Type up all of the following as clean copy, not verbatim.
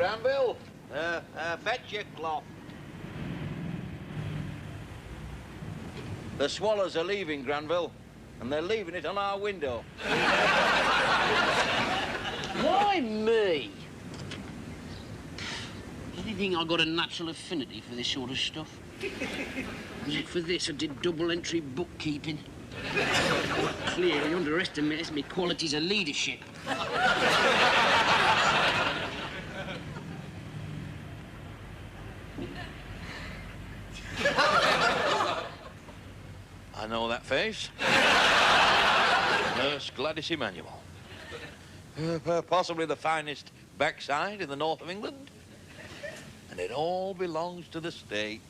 Granville, fetch your cloth. The swallows are leaving, Granville, and they're leaving it on our window. Why me? Do you think I got a natural affinity for this sort of stuff? Was it for this I did double-entry bookkeeping? Clearly underestimates me qualities of leadership. I know that face. Nurse Gladys Emanuel. Possibly the finest backside in the north of England. And it all belongs to the state.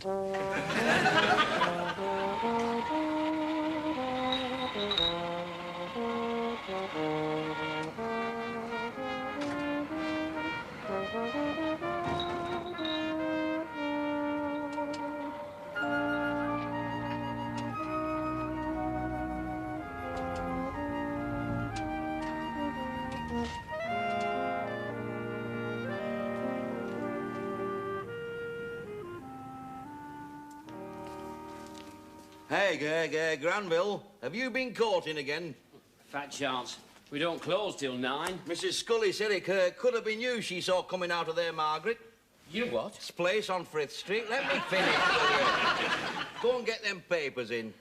Hey, Granville, have you been caught in again? Fat chance. We don't close till 9. Mrs. Scully said it could have been you she saw coming out of there, Margaret. You what? This place on Frith Street. Let me finish, will you? Go and get them papers in.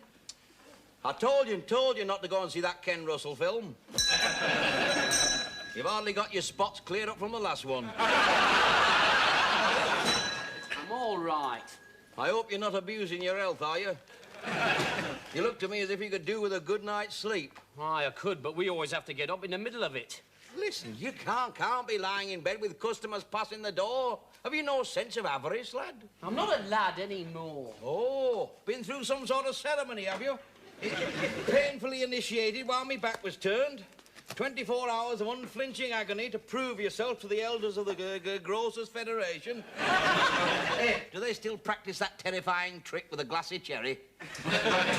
I told you not to go and see that Ken Russell film. You've hardly got your spots cleared up from the last one. I'm all right. I hope you're not abusing your health, are you? You look to me as if you could do with a good night's sleep. Aye, I could, but we always have to get up in the middle of it. Listen, you can't be lying in bed with customers passing the door. Have you no sense of avarice, lad? I'm not a lad anymore. Oh, been through some sort of ceremony, have you? Painfully initiated while my back was turned. 24 hours of unflinching agony to prove yourself to the elders of the Grocers' Federation. Hey, do they still practice that terrifying trick with a glassy cherry?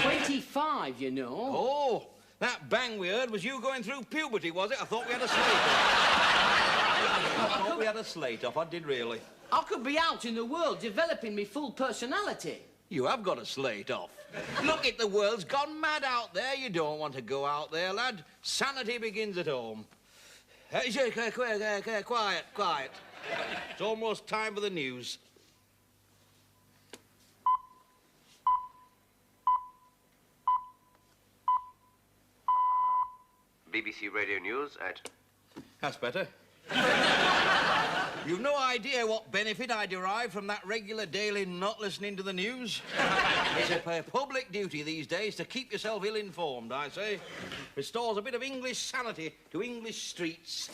25, you know. Oh, that bang we heard was you going through puberty, was it? I thought we had a slate off. I did really. I could be out in the world developing my full personality. You have got a slate off. Look, the world's gone mad out there. You don't want to go out there, lad. Sanity begins at home. Quiet. It's almost time for the news. BBC Radio News at... That's better. You've no idea what benefit I derive from that regular daily not listening to the news. It's a public duty these days to keep yourself ill-informed, I say. Restores a bit of English sanity to English streets.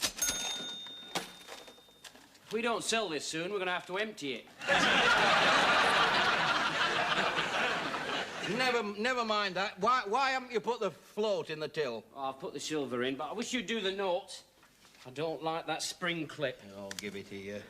If we don't sell this soon, we're going to have to empty it. Never mind that. Why haven't you put the float in the till? Oh, I've put the silver in, but I wish you'd do the notes. I don't like that spring clip. I'll give it here.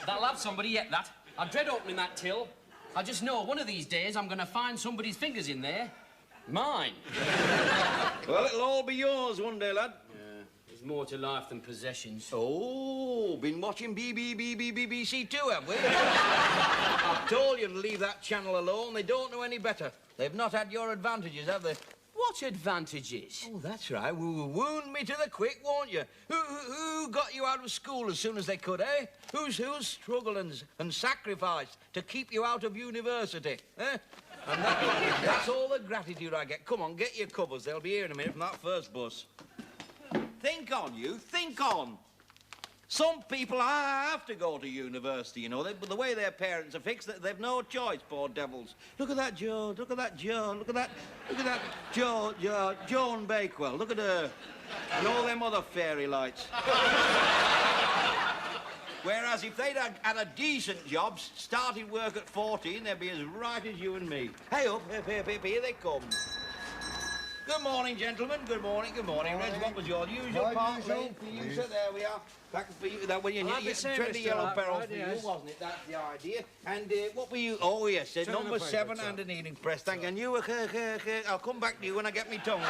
That'll have somebody yet, that. I dread opening that till. I just know one of these days I'm going to find somebody's fingers in there. Mine. Well, it'll all be yours one day, lad. There's more to life than possessions. Oh, been watching BBC too, have we? I told you to leave that channel alone. They don't know any better. They've not had your advantages, have they? What advantages? Oh, that's right. Wound me to the quick, won't you? Who got you out of school as soon as they could, eh? Who's struggled and sacrificed to keep you out of university, eh? And that's all the gratitude I get. Come on, get your covers. They'll be here in a minute from that first bus. Think on, you. Think on. Some people have to go to university, you know. The way their parents are fixed, they've no choice, poor devils. Look at that Joe. Look at that Joe. Look at that Joan Bakewell. Look at her. And all them other fairy lights. Whereas if they'd had a decent job, started work at 14, they'd be as right as you and me. Hey up, here they come. Good morning, gentlemen. Good morning, good morning. Reg, what was your usual My part? usual, Lane for you, so there we are. Back for you, that when you I'll be saying, tread the Mr. yellow Hart, barrel right, for yes. you, wasn't it? That's the idea. And what were you? Oh, yes, number the paper, 7 sir. and an evening press. Thank you. And you, I'll come back to you when I get me tongue.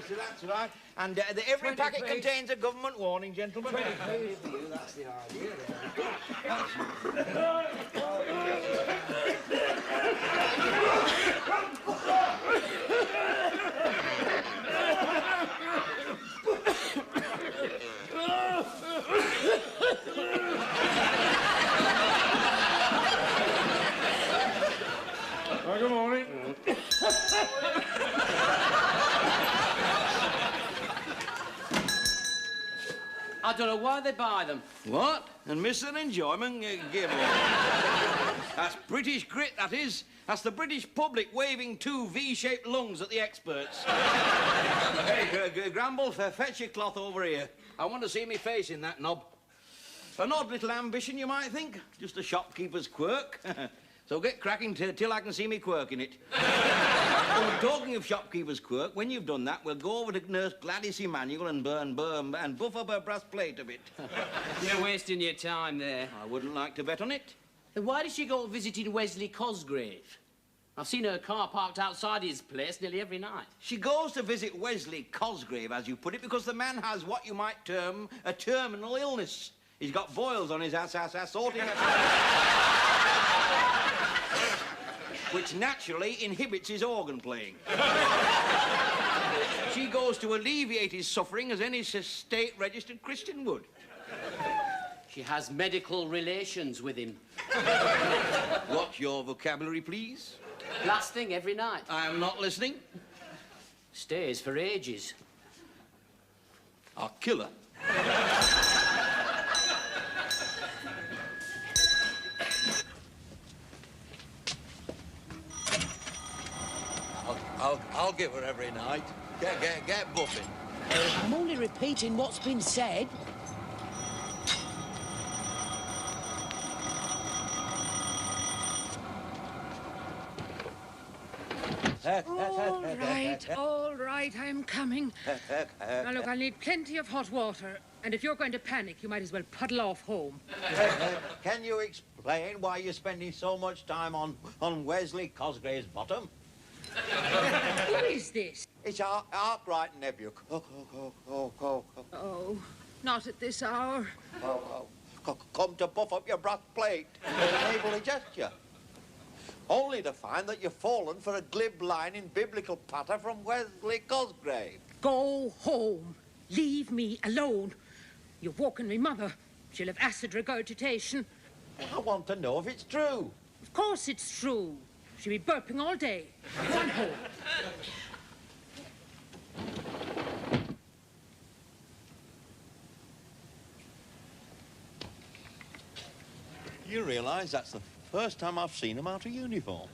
So that's right. And every 20, packet please. contains a government warning, gentlemen. 20, please. For you, that's the idea. There. Good morning. I don't know why they buy them. What? And miss an enjoyment? Give me. That's British grit, that is. That's the British public waving 2 V-shaped lungs at the experts. Hey, Gramble, fetch your cloth over here. I want to see me face in that knob. An odd little ambition, you might think. Just a shopkeeper's quirk. So get cracking till I can see me quirk in it. Oh, talking of shopkeeper's quirk, when you've done that, we'll go over to Nurse Gladys Emanuel and and buff up her brass plate a bit. You're wasting your time there. I wouldn't like to bet on it. Then why did she go visiting Wesley Cosgrave? I've seen her car parked outside his place nearly every night. She goes to visit Wesley Cosgrave, as you put it, because the man has what you might term a terminal illness. He's got boils on his ass, sorting which naturally inhibits his organ playing. She goes to alleviate his suffering as any state-registered Christian would. She has medical relations with him. What's your vocabulary, please? Last thing every night. I am not listening. Stays for ages. I'll kill her. I'll give her every night. Get buffing. I'm only repeating what's been said. All right, I'm coming. Now, look, I'll need plenty of hot water. And if you're going to panic, you might as well puddle off home. Can you explain why you're spending so much time on Wesley Cosgrave's bottom? Who is this? It's Arkwright nephew. Oh, not at this hour. Come to buff up your brass plate. Neighbourly gesture. Only to find that you've fallen for a glib line in biblical patter from Wesley Cosgrave. Go home. Leave me alone. You've woken me mother. She'll have acid regurgitation. I want to know if it's true. Of course it's true. She'll be burping all day. Go on home. You realise that's the first time I've seen him out of uniform.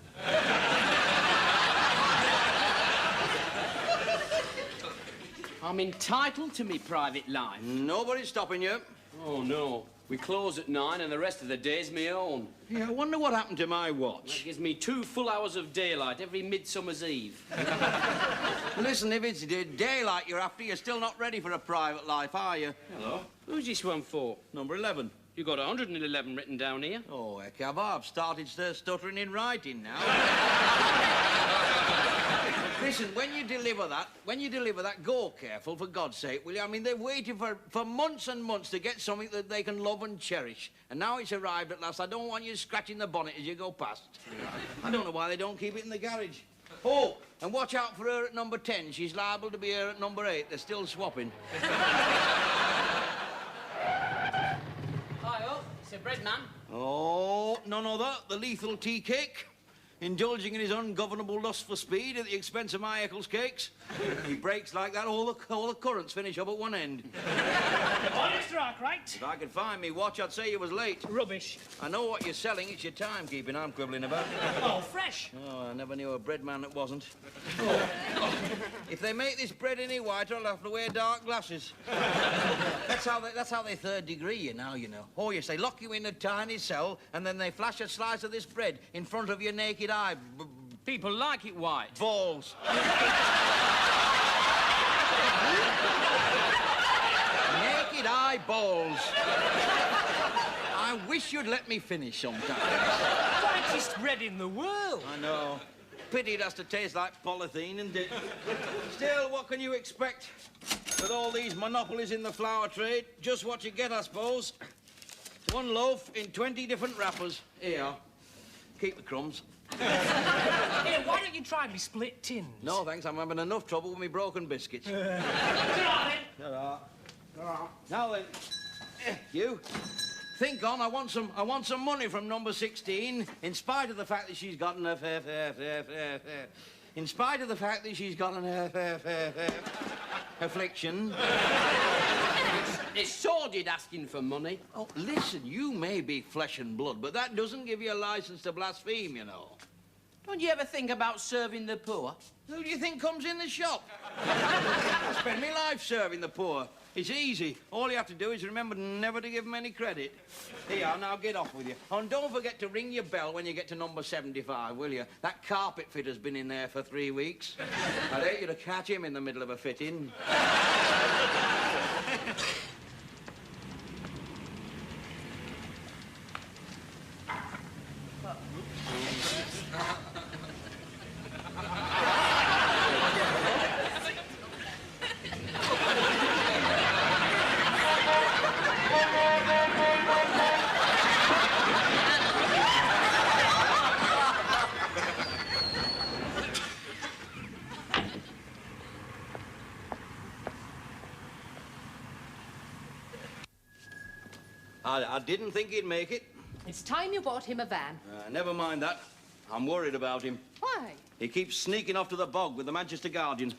I'm entitled to me private life. Nobody's stopping you. Oh, no. We close at 9 and the rest of the day's my own. Yeah, I wonder what happened to my That watch. gives me 2 full hours of daylight every Midsummer's Eve. Listen, if it's daylight you're after, you're still not ready for a private life, are you? Hello? Who's this one for? Number 11. You got 111 written down here. Oh, heck, I've started stuttering in writing now. Listen, when you deliver that, go careful, for God's sake, will you? I mean, they've waited for months and months to get something that they can love and cherish. And now it's arrived at last. I don't want you scratching the bonnet as you go past. I don't know why they don't keep it in the garage. Oh, and watch out for her at number 10. She's liable to be here at number 8. They're still swapping. Hi, up. It's a bread man. Oh, none other. The lethal tea cake. Indulging in his ungovernable lust for speed at the expense of my Eccles cakes. He breaks like that, all the currents finish up at one end. Morning, Mr. Arkwright. If I could find me watch, I'd say you was late. Rubbish. I know what you're selling. It's your timekeeping I'm quibbling about. Oh, fresh. Oh, I never knew a bread man that wasn't. If they make this bread any whiter, I'll have to wear dark glasses. That's how they third degree you now, you know. Oh, yes, they lock you in a tiny cell, and then they flash a slice of this bread in front of your naked eye, People like it white. Balls. Naked eyeballs. I wish you'd let me finish sometime. Whitest bread in the world. I know. Pity it has to taste like polythene, isn't it? Still, what can you expect? With all these monopolies in the flour trade, just what you get, I suppose. One loaf in 20 different wrappers. Here. Keep the crumbs. Here, why don't you try me split tins? No, thanks. I'm having enough trouble with me broken biscuits. Get on then. Now then, you. Think on. I want some money from number 16, in spite of the fact that she's got an in spite of the fact that she's got an affliction. It's sordid asking for money. Oh, listen, you may be flesh and blood, but that doesn't give you a license to blaspheme, you know. Don't you ever think about serving the poor? Who do you think comes in the shop? I spend my life serving the poor. It's easy. All you have to do is remember never to give them any credit. Here, now get off with you. Oh, and don't forget to ring your bell when you get to number 75, will you? That carpet fitter's been in there for 3 weeks. I'd hate you to catch him in the middle of a fitting. I didn't think he'd make it. It's time you bought him a van. Never mind that. I'm worried about him. Why? He keeps sneaking off to the bog with the Manchester Guardian.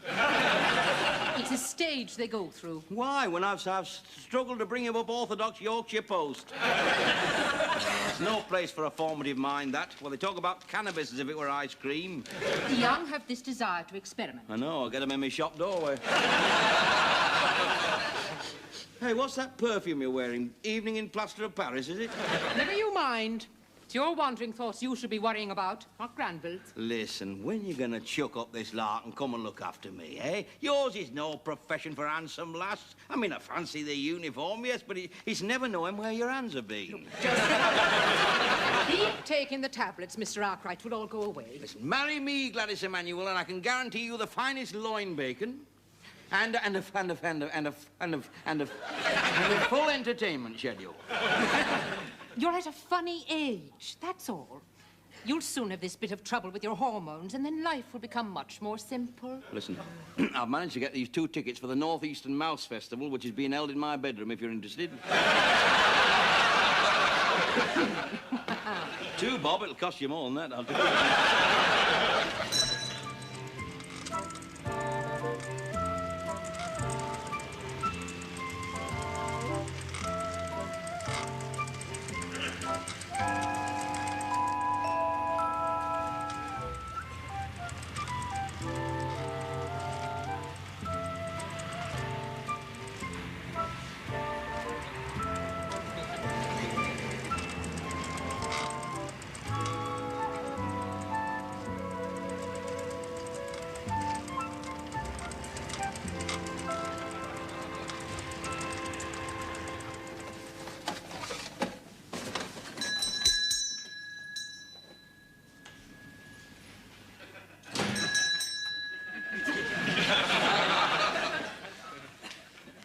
It's a stage they go through. Why, when I've struggled to bring him up orthodox Yorkshire post? It's no place for a formative mind, that. Well, they talk about cannabis as if it were ice cream. The young have this desire to experiment. I know, I'll get him in my shop doorway. Hey, what's that perfume you're wearing? Evening in Plaster of Paris, is it? Never you mind. It's your wandering thoughts you should be worrying about, not Granville's. Listen, when you gonna chuck up this lark and come and look after me, eh? Yours is no profession for handsome lass. I mean, I fancy the uniform, yes, but it's never knowing where your hands have been. Keep taking the tablets, Mr. Arkwright. We'll all go away. Listen, marry me, Gladys Emanuel, and I can guarantee you the finest loin bacon and a full entertainment schedule. You're at a funny age, that's all. You'll soon have this bit of trouble with your hormones, and then life will become much more simple. Listen, I've managed to get these 2 tickets for the North Eastern Mouse Festival, which is being held in my bedroom, if you're interested. 2 bob, it'll cost you more than that, I'll tell you.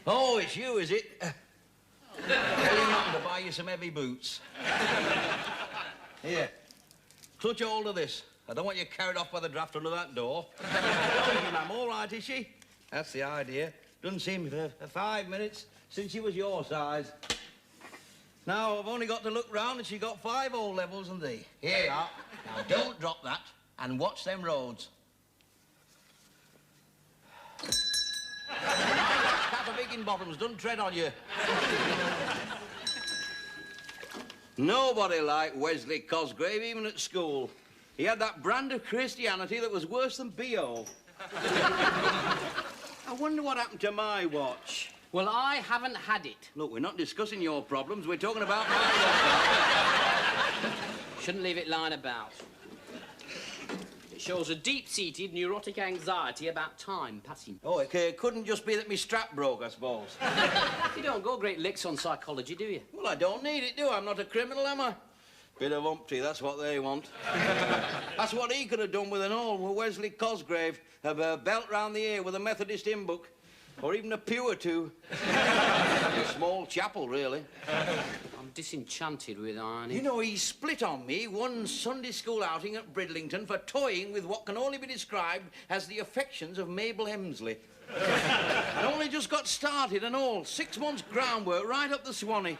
Oh, it's you, is it? Tell him not to buy you some heavy boots. Here, clutch hold of this. I don't want you carried off by the draft under that door. I'm all right, is she? That's the idea. Doesn't seem for 5 minutes since she was your size. Now, I've only got to look round and she got 5 O-levels and thee. Here you are. Now, don't drop that and watch them roads. Cap of Higginbottoms, don't tread on you. Nobody liked Wesley Cosgrave, even at school. He had that brand of Christianity that was worse than B.O. I wonder what happened to my watch. Well, I haven't had it. Look, we're not discussing your problems, we're talking about my watch. Shouldn't leave it lying about. shows a deep-seated neurotic anxiety about time passing. Oh, it couldn't just be that my strap broke, I suppose. You don't go great licks on psychology, do you? Well, I don't need it, do I? I'm not a criminal, am I? Bit of umpty, that's what they want. That's what he could have done with an old Wesley Cosgrave, a belt round the ear with a Methodist hymn book, or even a pew or two. A small chapel, really. I'm disenchanted with Arnie. You know, he split on me one Sunday school outing at Bridlington for toying with what can only be described as the affections of Mabel Hemsley. I only just got started and all. 6 months groundwork right up the Swanee.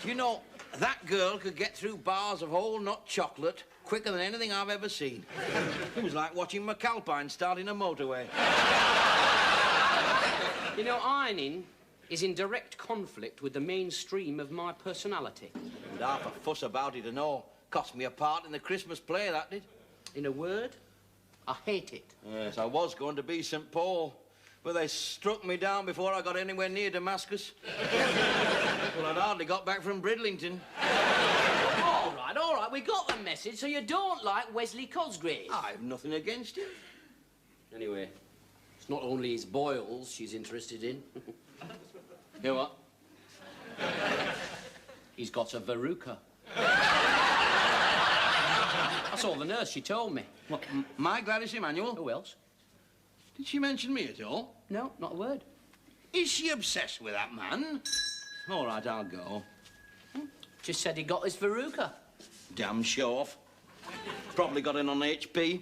You know, that girl could get through bars of whole nut chocolate quicker than anything I've ever seen. It was like watching McAlpine starting a motorway. You know, ironing is in direct conflict with the mainstream of my personality. And half a fuss about it and all. Cost me a part in the Christmas play, that did. In a word, I hate it. Yes, I was going to be St. Paul, but they struck me down before I got anywhere near Damascus. Well, I'd hardly got back from Bridlington. All right, we got the message, so you don't like Wesley Cosgrave. I've nothing against him. Anyway, it's not only his boils she's interested in. You know what? He's got a verruca. I saw the nurse, she told me. What, my Gladys Emanuel? Who else? Did she mention me at all? No, not a word. Is she obsessed with that man? All right, I'll go. Just said he got his verruca. Damn show-off. Probably got in on HP.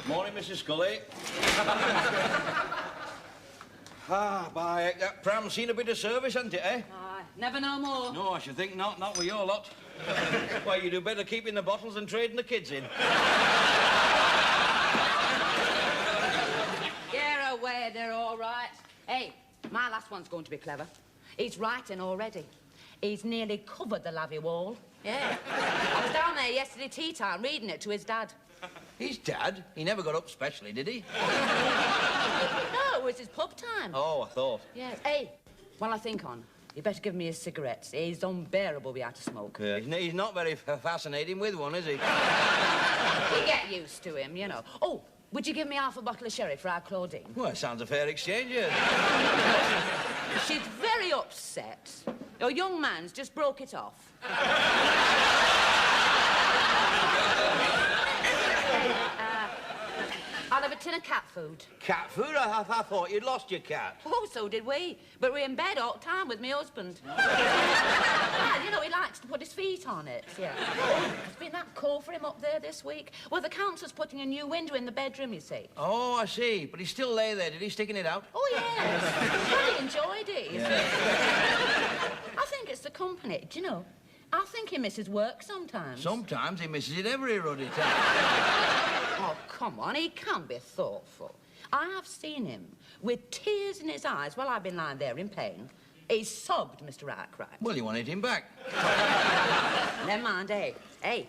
Morning, Mrs. Scully. By heck, that pram's seen a bit of service, hasn't it, eh? Never know more. No, I should think not with your lot. Why, you do better keeping the bottles than trading the kids in. Get away, they're all right. Hey, my last one's going to be clever. He's writing already. He's nearly covered the lavvy wall. Yeah. I was down there yesterday tea time reading it to his dad. His dad? He never got up specially, did he? No, it was his pub time. Oh, I thought. Yes. Hey, while I think on, you better give me his cigarettes. He's unbearable without a smoke. Yeah, he's not very fascinating with one, is he? You get used to him, you know. Oh, would you give me half a bottle of sherry for our Claudine? Well, it sounds a fair exchange, yes. She's very upset. Your young man's just broke it off. I'll have a tin of cat food. Cat food? I thought you'd lost your cat. Oh, so did we. But we're in bed all the time with my husband. Well, you know, he likes to put his feet on it, yeah. It's been that cold for him up there this week. Well, the council's putting a new window in the bedroom, you see. Oh, I see. But he still lay there. Did he sticking it out? Oh, yes. Well, he enjoyed it, you see. I think it's the company, do you know? I think he misses work sometimes. Sometimes he misses it every ruddy time. Oh, come on, he can be thoughtful. I have seen him with tears in his eyes while I've been lying there in pain. He sobbed, Mr. Arkwright. Well, you wanted him back. Never mind, hey. Hey,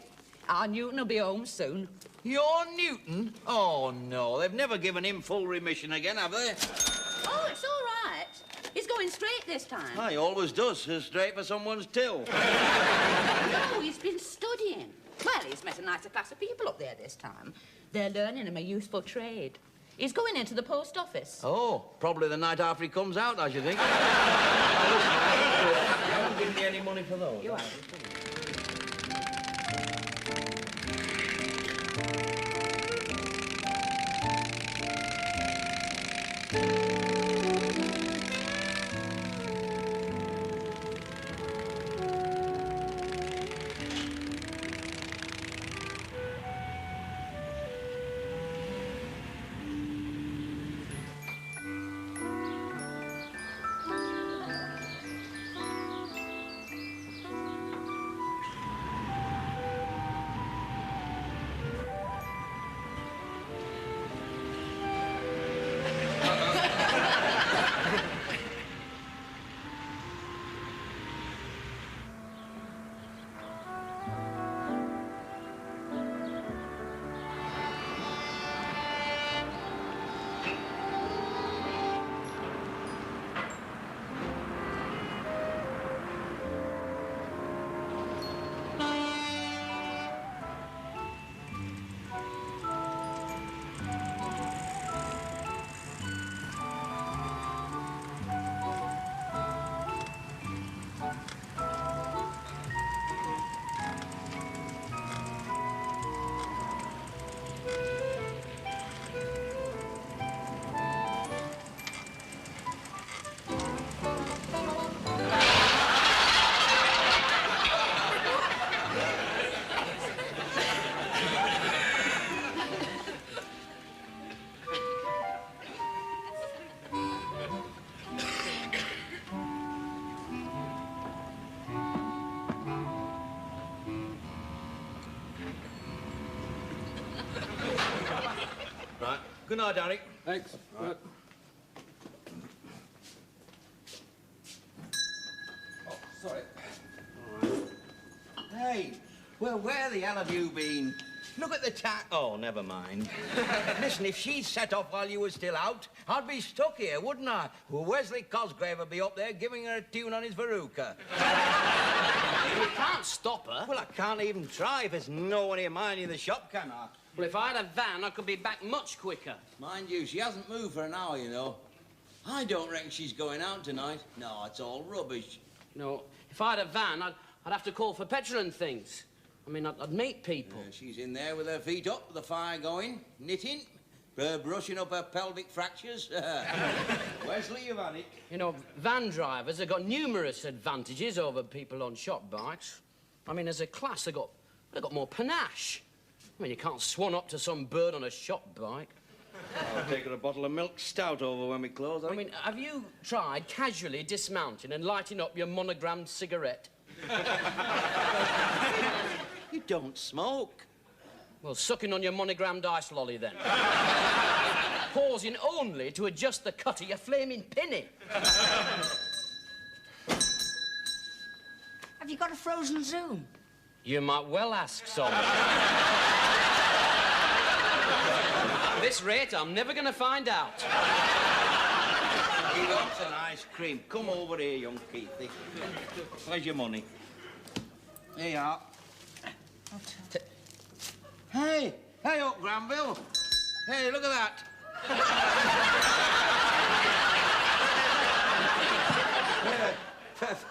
our Newton will be home soon. Your Newton? Oh, no. They've never given him full remission again, have they? Oh, it's all right. He's going straight this time. Oh, he always does. Straight for someone's till. No, he's been studying. Well, he's met a nicer class of people up there this time. They're learning him a useful trade. He's going into the post office. Oh, probably the night after he comes out, I should think. You haven't given me any money for those. You are. Good night, Eric. Thanks. Right. Oh, sorry. Hey, well, where the hell have you been? Look at the tack. Oh, never mind. Listen, if she'd set off while you were still out, I'd be stuck here, wouldn't I? Well, Wesley Cosgrave would be up there giving her a tune on his veruca. You can't stop her. Well, I can't even try if there's no one here minding the shop, can I? Well, if I had a van, I could be back much quicker. Mind you, she hasn't moved for an hour, you know. I don't reckon she's going out tonight. No, it's all rubbish. You know, if I had a van, I'd have to call for petrol and things. I mean, I'd meet people. She's in there with her feet up, the fire going, knitting, brushing up her pelvic fractures. Wesley, you've had it. You know, van drivers have got numerous advantages over people on shop bikes. I mean, as a class, they've got more panache. I mean, you can't swan up to some bird on a shop bike. I'll take her a bottle of milk stout over when we close. I mean, have you tried casually dismounting and lighting up your monogrammed cigarette? You don't smoke. Well, sucking on your monogrammed ice lolly, then. Pausing only to adjust the cut of your flaming penny. Have you got a frozen Zoom? You might well ask, son. At this rate, I'm never going to find out. He wants an ice cream. Come over here, young Keithy. Where's your money? Here you are. Hey, hey up, Granville. Hey, look at that.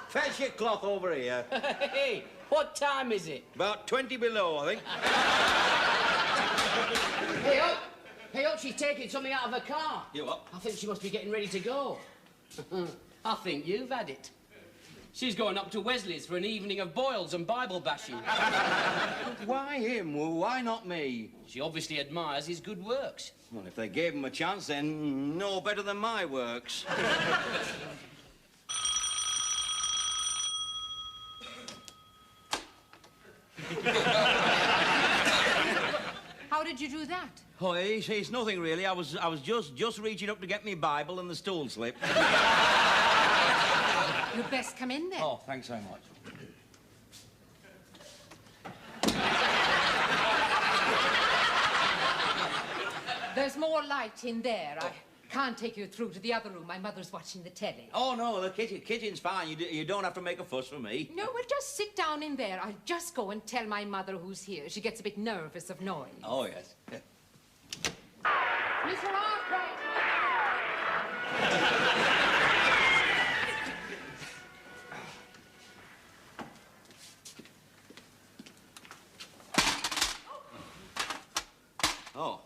Fetch your cloth over here. Hey, what time is it? About 20 below, I think. Hey, up, she's taking something out of her car. You up? I think she must be getting ready to go. I think you've had it. She's going up to Wesley's for an evening of boils and Bible bashing. Why him? Well, why not me? She obviously admires his good works. Well, if they gave him a chance, then no better than my works. How did you do that? Oh, it's nothing really. I was just reaching up to get me Bible and the stool slip. You'd best come in then. Oh, thanks so much. There's more light in there. I can't take you through to the other room. My mother's watching the telly. Oh, no, the kitchen's fine. You don't have to make a fuss for me. No, well, just sit down in there. I'll just go and tell my mother who's here. She gets a bit nervous of noise. Oh, yes. Mr. Arkwright! Oh.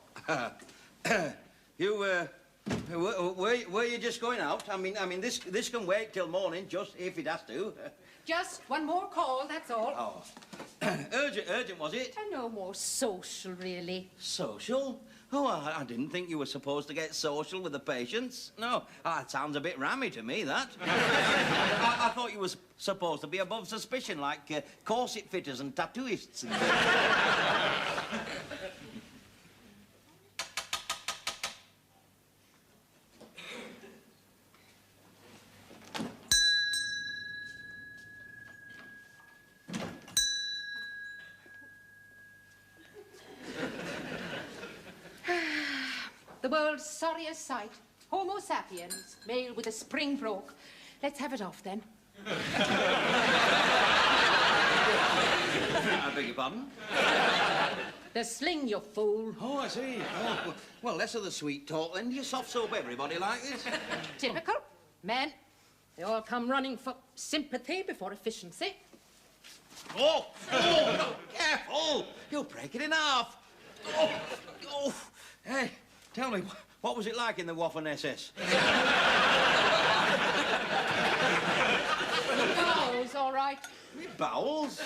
Were you just going out? I mean, this can wait till morning, just if it has to. Just one more call, that's all. Oh. Urgent, was it? And no more social, really. Social? Oh, I didn't think you were supposed to get social with the patients. No, that sounds a bit rammy to me, that. I thought you were supposed to be above suspicion, like corset fitters and tattooists. The world's sorriest sight. Homo sapiens, male with a spring broke. Let's have it off, then. I beg your pardon? The sling, you fool. Oh, I see. Oh, well, less of the sweet talk, then. You soft soap everybody like this. Typical. Men, they all come running for sympathy before efficiency. Oh, careful! You'll break it in half. Oh. Hey, tell me, what was it like in the Waffen SS? Bowels, all right. Bowels?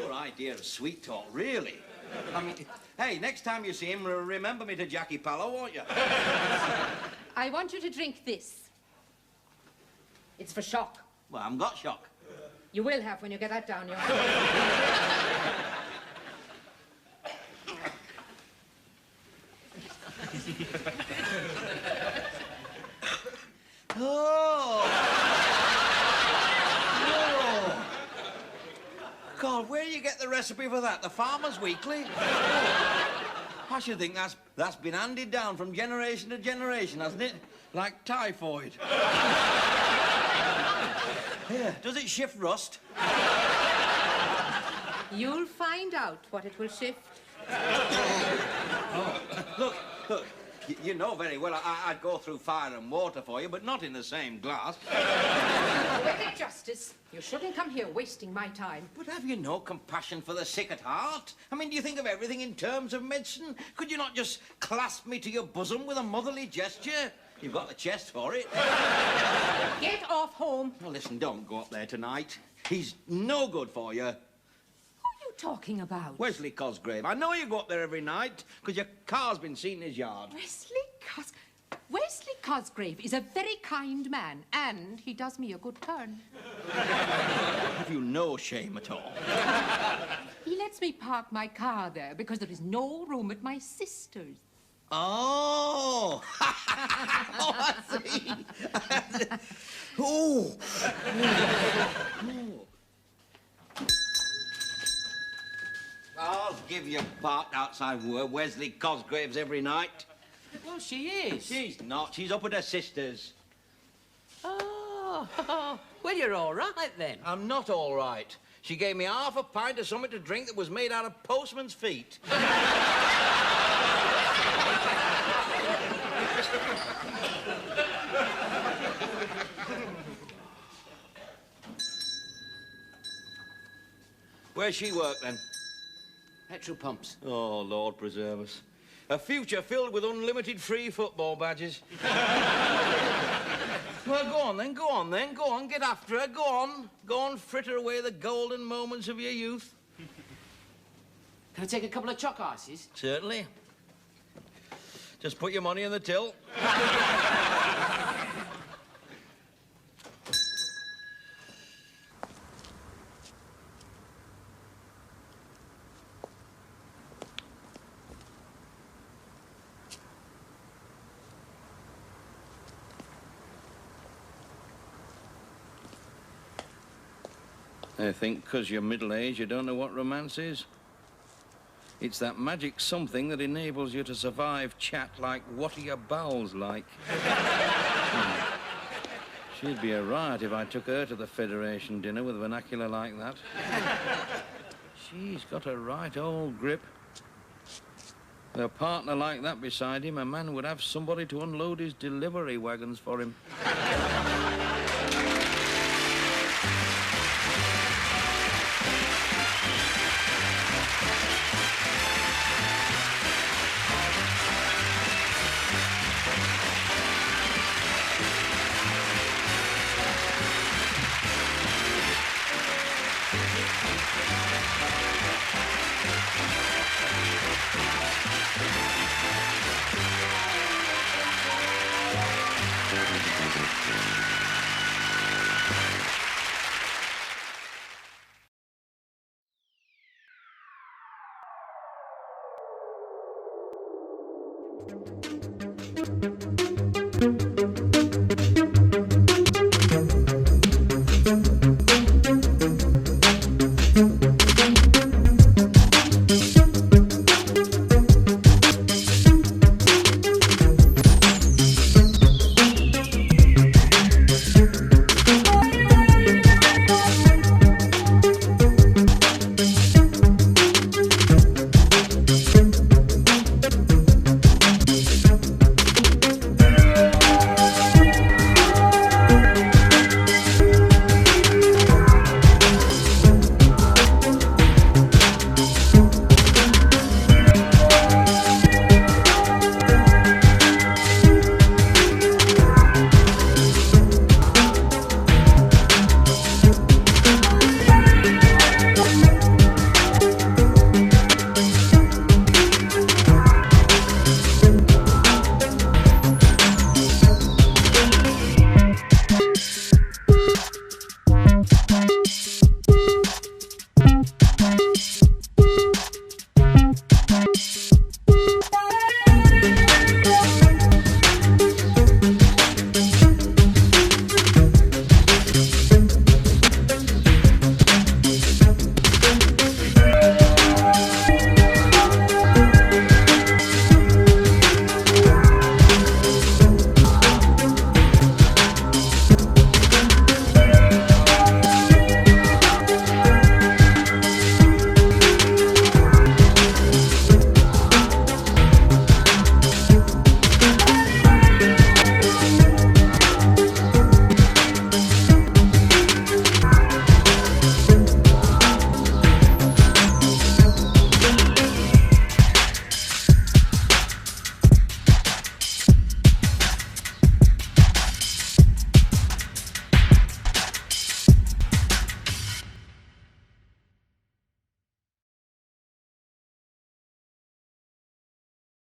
Your idea of sweet talk, really? I mean, hey, next time you see him, remember me to Jackie Pallow, won't you? I want you to drink this. It's for shock. Well, I haven't got shock. You will have when you get that down your... Oh! Oh! God, where do you get the recipe for that? The Farmer's Weekly? I should think that's been handed down from generation to generation, hasn't it? Like typhoid. Here, does it shift rust? You'll find out what it will shift. Look, you know very well I'd go through fire and water for you, but not in the same glass. Wicked Justice, you shouldn't come here wasting my time. But have you no compassion for the sick at heart? I mean, do you think of everything in terms of medicine? Could you not just clasp me to your bosom with a motherly gesture? You've got the chest for it. Get off home. Now, listen, don't go up there tonight. He's no good for you. Who are you talking about? Wesley Cosgrave. I know you go up there every night, because your car's been seen in his yard. Wesley Cosgrave is a very kind man, and he does me a good turn. Have you no shame at all? He lets me park my car there because there is no room at my sister's. Oh! Oh, I see. Oh! I'll give you parked outside Wesley Cosgrave's every night. Well, she is. She's not. She's up at her sister's. Oh, well, you're all right then. I'm not all right. She gave me half a pint of something to drink that was made out of postman's feet. Where's she work, then? Petrol pumps. Oh, Lord preserve us. A future filled with unlimited free football badges. Well, go on, then. Go on, get after her. Go on, fritter away the golden moments of your youth. Can I take a couple of chalk ices? Certainly. Just put your money in the till. I think 'cause you're middle-aged, you don't know what romance is. It's that magic something that enables you to survive chat like, what are your bowels like? She'd be a riot if I took her to the Federation dinner with vernacular like that. She's got a right old grip. With a partner like that beside him, a man would have somebody to unload his delivery wagons for him. Thank you.